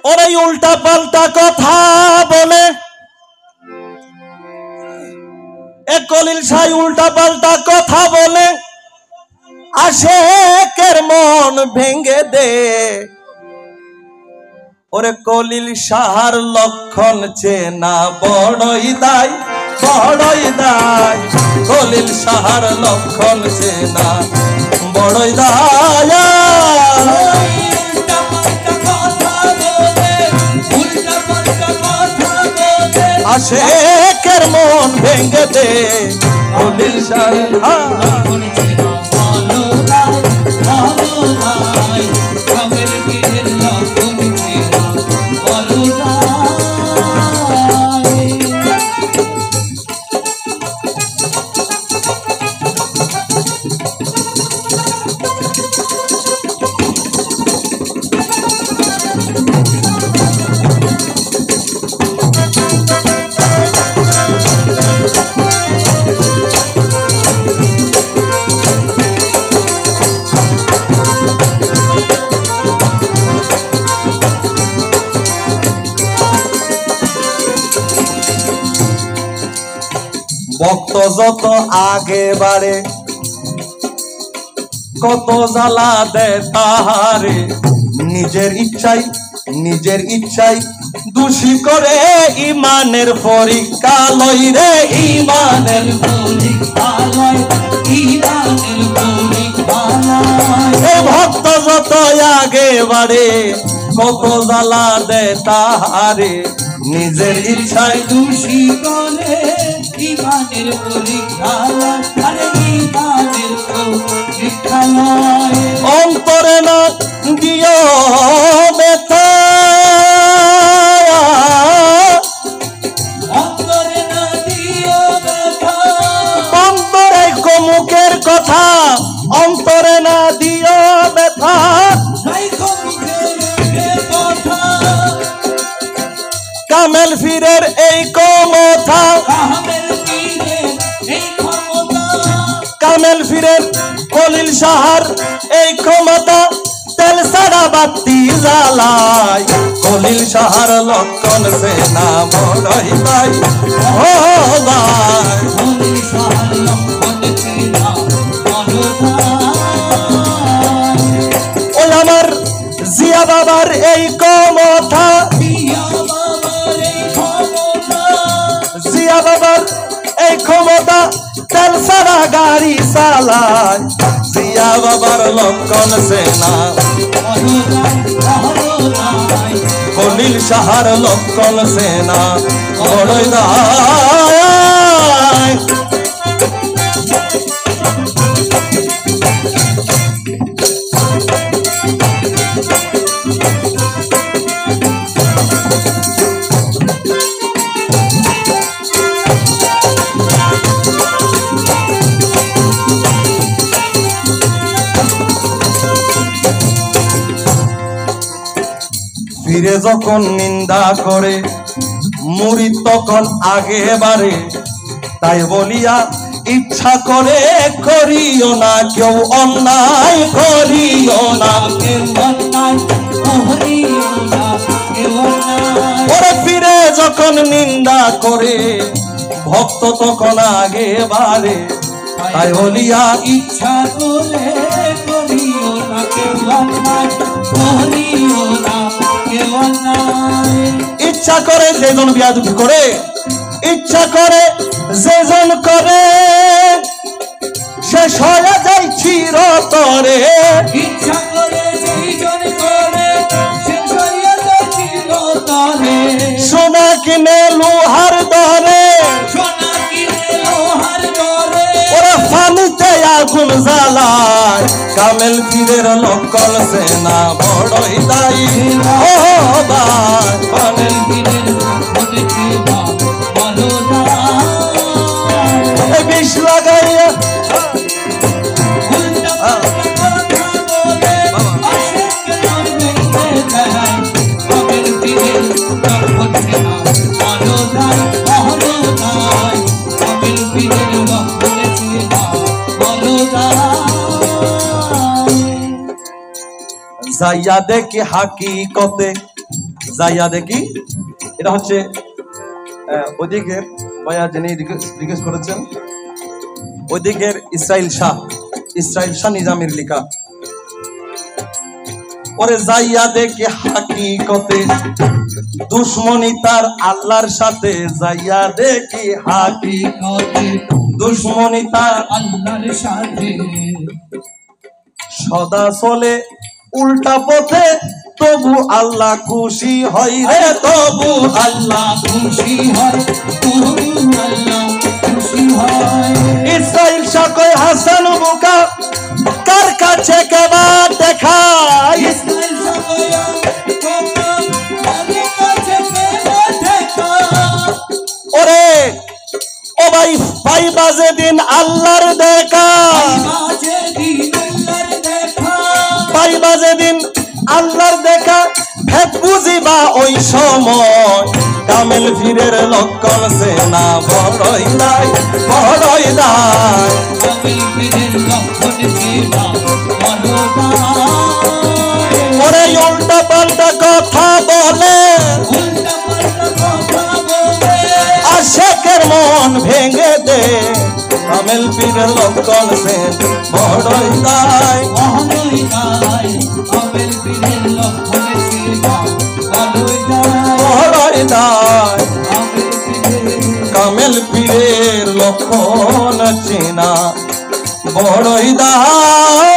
ওরে উল্টা পাল্টা কথা বলে এ কলিল শাহ উল্টা পাল্টা কথা বলে আশেকের মন ভেঙে দে ওরে কলিল শাহর লক্ষণ চেনা বড়ই দায় কলিল শাহর লক্ষণ চেনা বড়ই দায় আশেকের মন ভেঙে দে কলিল শাহর ভক্ত যত আগে বাড়ে কত জ্বালা দেয় তাহারে নিজের ইচ্ছাই দোষী করে ইমানের পরীক্ষা লই রে ইমানের পরীক্ষা লই ভক্ত যত আগে বাড়ে কত জ্বালা দেয় তাহারে নিজের ইচ্ছায় দোষী করে ইমানের পরীক্ষা আরে ইমানের পরীক্ষা অন্তরে না দিও ব্যথা অন্তরে না দিও ব্যথা অন্তরে মুখের কথা অন্তরে না দিও ব্যথা কামেল ফিরের এই ক্ষমতা কামেল ফিরের কলিল শাহর এই ক্ষমতা তেল সারা বাতি জ্বালায় কলিল শাহর লক্ষণ সেনা বড়ই ভাই ও ভাই কলিল শাহর লক্ষণ সেনা ওই আমার জিয়া বাবার এই ক্ষমতা জিয়া বাবার এই ক্ষমতা তেল সারা গাড়ি চালায় জিয়া বাবার লক্ষণ সেনা কলিল শাহর লক্ষণ সেনা বড়ই দায় ফিরে যখন নিন্দা করে মুরিদ তখন আগে বাড়ে তাই বলিয়া ইচ্ছা করে করিও না কেউ অন্যায় করিও না ওরে ফিরে যখন নিন্দা করে ভক্ত তখন আগে বাড়ে তাই বলিয়া ইচ্ছা করে করিও না কেউ অন্যায় করিও না কেউ অন্যায় ইচ্ছা করে যেজন বিয়াদবি করে ইচ্ছা করে যেজন করে শেষ হয়ে যায় চিরতরে ইচ্ছা করে যেজন করে শেষ হয়ে যায় চিরতরে সোনা কিনে লোহার দরে সোনা কিনে লোহার দরে ওরা ফানিতে আগুন জ্বালায় কামেল পীরের লক্ষণ সেনা বড়ই দায়ী ও ভাই কামেল পীরের লক্ষণ সেনা বড়ই দায়ী বিষ লাগাইয়া যাইয়া দেখি হাকিকতে যাইয়া দেখি এটা হচ্ছে ওদিকের ভাইয়া যিনি জিজ্ঞেস করেছেন ওদিকের ইসরাইল শাহ নিজামের লেখা। ওরে যাইয়া দেখে হাকিকতে দুশ্মনী তার আল্লাহর সাথে, যাইয়া দেখি হাকিকতে দুশ্মনী তার আল্লাহর সাথে, সদা চলে উল্টা পথে, তবু আল্লাহ খুশি হয় রে, তবু আল্লাহ খুশি হয়, তবু আল্লাহ খুশি হয়। ইসরাইল শাহ কয় হাসান বুকা কার কাছে কেবার দেখায়, ইসরাইল সাগয়া তোমরা তাদের কাছে কেবল দেখা। ওরে ও ভাই ভাই বাজে দিন আল্লাহর দেখা, মাঝে দিন আল্লাহর দেখা, ভাই বাজে দিন আল্লাহর দেখা, ভেদ বুঝিবা ওই সময়, কামেল পীরের লক্ষণ সে না বড়ই দায়, বড়ই দায়। কামিল পীরের লক্ষণ সেবা মনোদায়, ওরে উল্টা পাল্টা কথা বলে, উল্টা পাল্টা কথা বলে, আশেকের মন ভেঙে দে, কামেল পীরের লক্ষণ সে বড়ই দায়, মহলই গায়। কামিল পীরের লক্ষণ সেবা মনোদায়, বড়ই দায়। কামিল পীরের কামেল পীরের লক্ষণ চেনা বড়ই দায়।